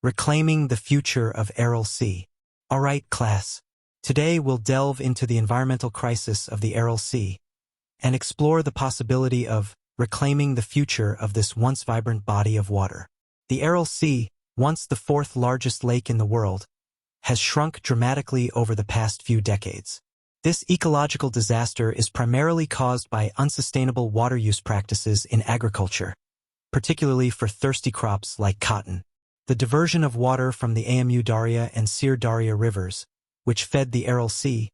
Reclaiming the Future of Aral Sea. Alright, class. Today we'll delve into the environmental crisis of the Aral Sea and explore the possibility of reclaiming the future of this once vibrant body of water. The Aral Sea, once the fourth largest lake in the world, has shrunk dramatically over the past few decades. This ecological disaster is primarily caused by unsustainable water use practices in agriculture, particularly for thirsty crops like cotton. The diversion of water from the Amu Darya and Sir Darya rivers, which fed the Aral Sea,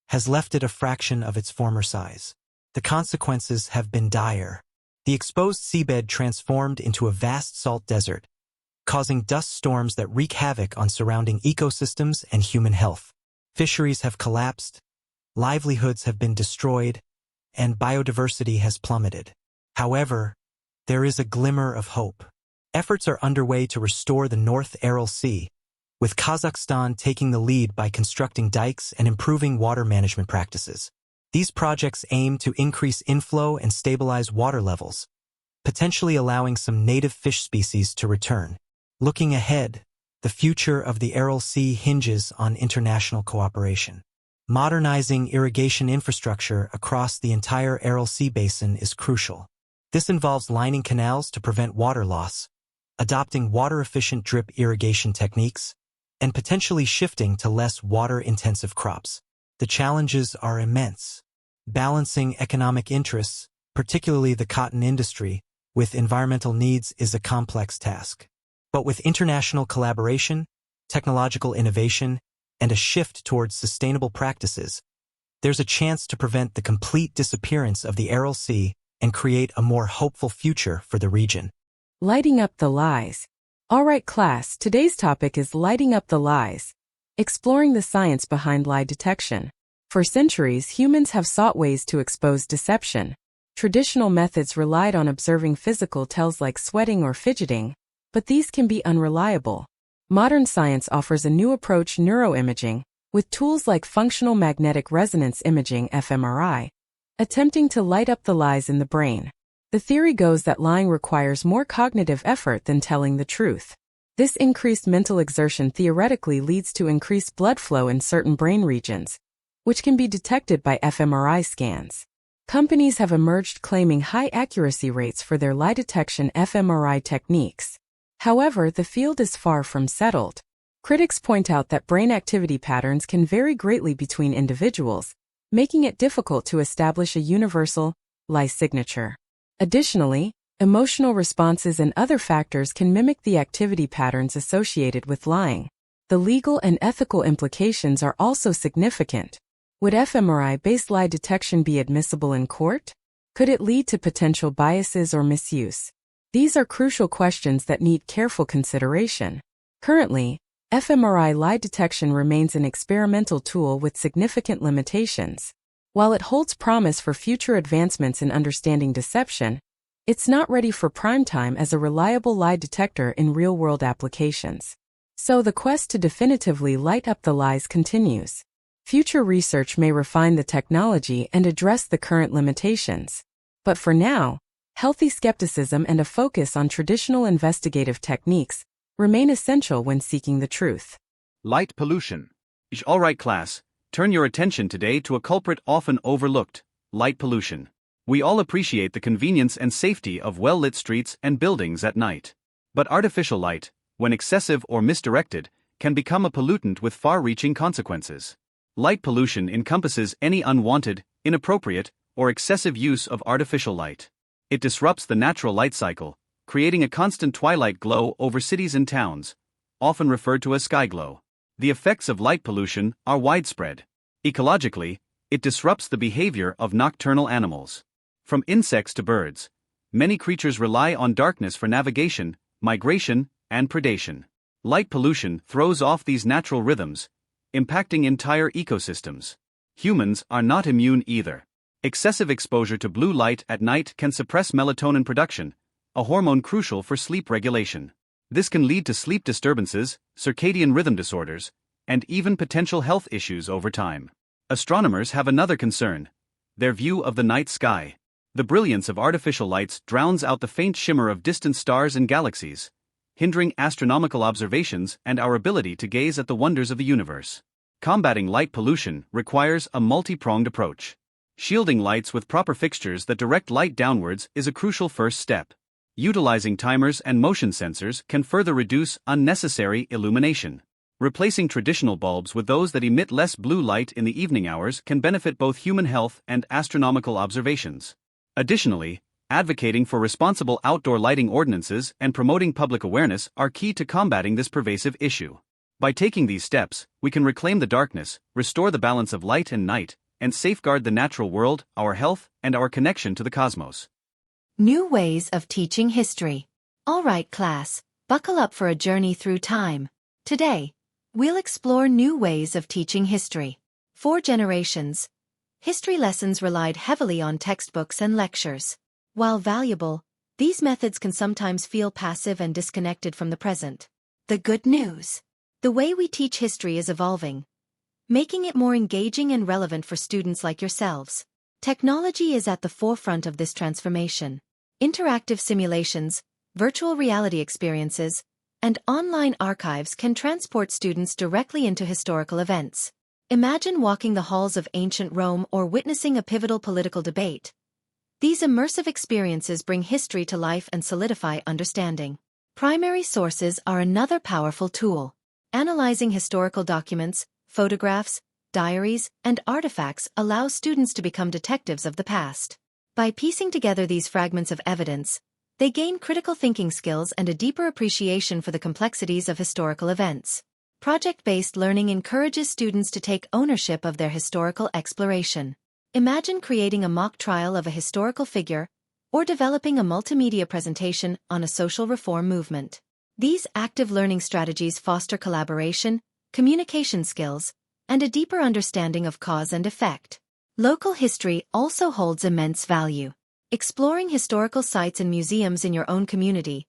has left it a fraction of its former size. The consequences have been dire. The exposed seabed transformed into a vast salt desert, causing dust storms that wreak havoc on surrounding ecosystems and human health. Fisheries have collapsed, livelihoods have been destroyed, and biodiversity has plummeted. However, there is a glimmer of hope. Efforts are underway to restore the North Aral Sea, with Kazakhstan taking the lead by constructing dikes and improving water management practices. These projects aim to increase inflow and stabilize water levels, potentially allowing some native fish species to return. Looking ahead, the future of the Aral Sea hinges on international cooperation. Modernizing irrigation infrastructure across the entire Aral Sea basin is crucial. This involves lining canals to prevent water loss, adopting water-efficient drip irrigation techniques, and potentially shifting to less water-intensive crops. The challenges are immense. Balancing economic interests, particularly the cotton industry, with environmental needs is a complex task. But with international collaboration, technological innovation, and a shift towards sustainable practices, there's a chance to prevent the complete disappearance of the Aral Sea and create a more hopeful future for the region. Lighting up the lies. Alright class, today's topic is lighting up the lies. Exploring the science behind lie detection. For centuries, humans have sought ways to expose deception. Traditional methods relied on observing physical tells like sweating or fidgeting, but these can be unreliable. Modern science offers a new approach, neuroimaging, with tools like functional magnetic resonance imaging (fMRI), attempting to light up the lies in the brain. The theory goes that lying requires more cognitive effort than telling the truth. This increased mental exertion theoretically leads to increased blood flow in certain brain regions, which can be detected by fMRI scans. Companies have emerged claiming high accuracy rates for their lie detection fMRI techniques. However, the field is far from settled. Critics point out that brain activity patterns can vary greatly between individuals, making it difficult to establish a universal lie signature. Additionally, emotional responses and other factors can mimic the activity patterns associated with lying. The legal and ethical implications are also significant. Would fMRI-based lie detection be admissible in court? Could it lead to potential biases or misuse? These are crucial questions that need careful consideration. Currently, fMRI lie detection remains an experimental tool with significant limitations. While it holds promise for future advancements in understanding deception, it's not ready for prime time as a reliable lie detector in real-world applications. So the quest to definitively light up the lies continues. Future research may refine the technology and address the current limitations. But for now, healthy skepticism and a focus on traditional investigative techniques remain essential when seeking the truth. Light pollution. Alright class, turn your attention today to a culprit often overlooked: light pollution. We all appreciate the convenience and safety of well-lit streets and buildings at night. But artificial light, when excessive or misdirected, can become a pollutant with far-reaching consequences. Light pollution encompasses any unwanted, inappropriate, or excessive use of artificial light. It disrupts the natural light cycle, creating a constant twilight glow over cities and towns, often referred to as sky glow. The effects of light pollution are widespread. Ecologically, it disrupts the behavior of nocturnal animals. From insects to birds, many creatures rely on darkness for navigation, migration, and predation. Light pollution throws off these natural rhythms, impacting entire ecosystems. Humans are not immune either. Excessive exposure to blue light at night can suppress melatonin production, a hormone crucial for sleep regulation. This can lead to sleep disturbances, circadian rhythm disorders, and even potential health issues over time. Astronomers have another concern: their view of the night sky. The brilliance of artificial lights drowns out the faint shimmer of distant stars and galaxies, hindering astronomical observations and our ability to gaze at the wonders of the universe. Combating light pollution requires a multi-pronged approach. Shielding lights with proper fixtures that direct light downwards is a crucial first step. Utilizing timers and motion sensors can further reduce unnecessary illumination. Replacing traditional bulbs with those that emit less blue light in the evening hours can benefit both human health and astronomical observations. Additionally, advocating for responsible outdoor lighting ordinances and promoting public awareness are key to combating this pervasive issue. By taking these steps, we can reclaim the darkness, restore the balance of light and night, and safeguard the natural world, our health, and our connection to the cosmos. New ways of teaching history. All right, class, buckle up for a journey through time. Today, we'll explore new ways of teaching history. For generations, history lessons relied heavily on textbooks and lectures. While valuable, these methods can sometimes feel passive and disconnected from the present. The good news: the way we teach history is evolving, making it more engaging and relevant for students like yourselves. Technology is at the forefront of this transformation. Interactive simulations, virtual reality experiences, and online archives can transport students directly into historical events. Imagine walking the halls of ancient Rome or witnessing a pivotal political debate. These immersive experiences bring history to life and solidify understanding. Primary sources are another powerful tool. Analyzing historical documents, photographs, diaries, and artifacts allows students to become detectives of the past. By piecing together these fragments of evidence, they gain critical thinking skills and a deeper appreciation for the complexities of historical events. Project-based learning encourages students to take ownership of their historical exploration. Imagine creating a mock trial of a historical figure, or developing a multimedia presentation on a social reform movement. These active learning strategies foster collaboration, communication skills, and a deeper understanding of cause and effect. Local history also holds immense value. Exploring historical sites and museums in your own community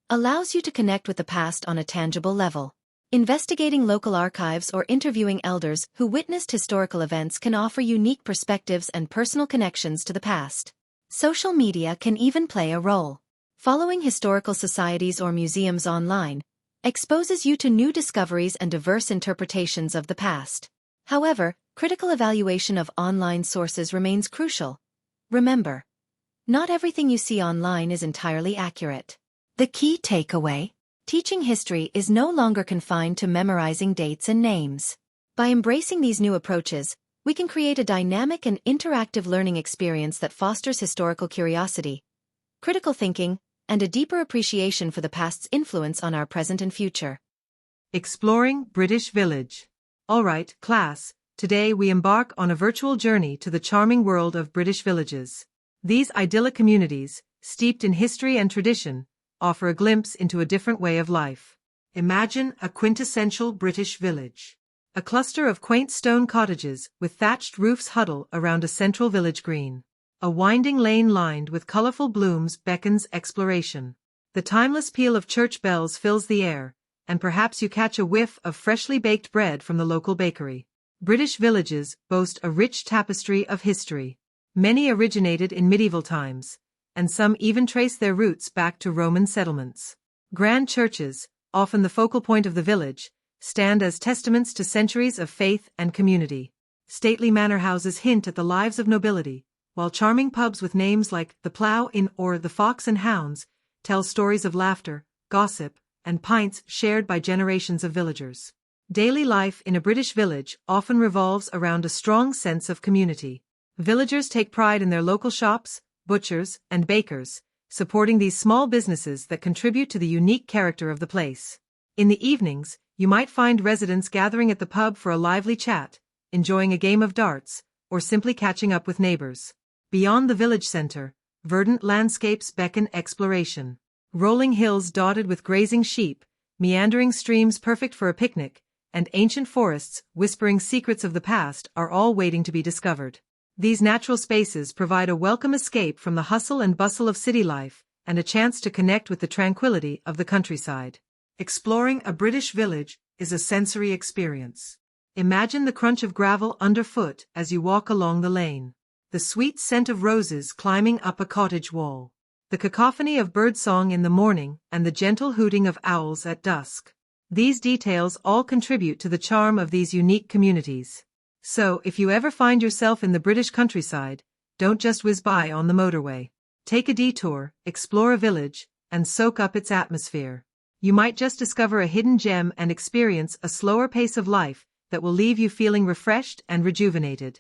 allows you to connect with the past on a tangible level. Investigating local archives or interviewing elders who witnessed historical events can offer unique perspectives and personal connections to the past. Social media can even play a role. Following historical societies or museums online exposes you to new discoveries and diverse interpretations of the past. However, critical evaluation of online sources remains crucial. Remember, not everything you see online is entirely accurate. The key takeaway: teaching history is no longer confined to memorizing dates and names. By embracing these new approaches, we can create a dynamic and interactive learning experience that fosters historical curiosity, critical thinking, and a deeper appreciation for the past's influence on our present and future. Exploring British Village. All right, class, today we embark on a virtual journey to the charming world of British villages. These idyllic communities, steeped in history and tradition, offer a glimpse into a different way of life. Imagine a quintessential British village. A cluster of quaint stone cottages with thatched roofs huddle around a central village green. A winding lane lined with colorful blooms beckons exploration. The timeless peal of church bells fills the air, and perhaps you catch a whiff of freshly baked bread from the local bakery. British villages boast a rich tapestry of history. Many originated in medieval times, and some even trace their roots back to Roman settlements. Grand churches, often the focal point of the village, stand as testaments to centuries of faith and community. Stately manor houses hint at the lives of nobility, while charming pubs with names like the Plough Inn or the Fox and Hounds tell stories of laughter, gossip, and pints shared by generations of villagers. Daily life in a British village often revolves around a strong sense of community. Villagers take pride in their local shops, butchers, and bakers, supporting these small businesses that contribute to the unique character of the place. In the evenings, you might find residents gathering at the pub for a lively chat, enjoying a game of darts, or simply catching up with neighbors. Beyond the village center, verdant landscapes beckon exploration. Rolling hills dotted with grazing sheep, meandering streams perfect for a picnic, and ancient forests whispering secrets of the past are all waiting to be discovered. These natural spaces provide a welcome escape from the hustle and bustle of city life, and a chance to connect with the tranquility of the countryside. Exploring a British village is a sensory experience. Imagine the crunch of gravel underfoot as you walk along the lane. The sweet scent of roses climbing up a cottage wall. the cacophony of birdsong in the morning, and the gentle hooting of owls at dusk. These details all contribute to the charm of these unique communities. So, if you ever find yourself in the British countryside, don't just whiz by on the motorway. Take a detour, explore a village, and soak up its atmosphere. You might just discover a hidden gem and experience a slower pace of life that will leave you feeling refreshed and rejuvenated.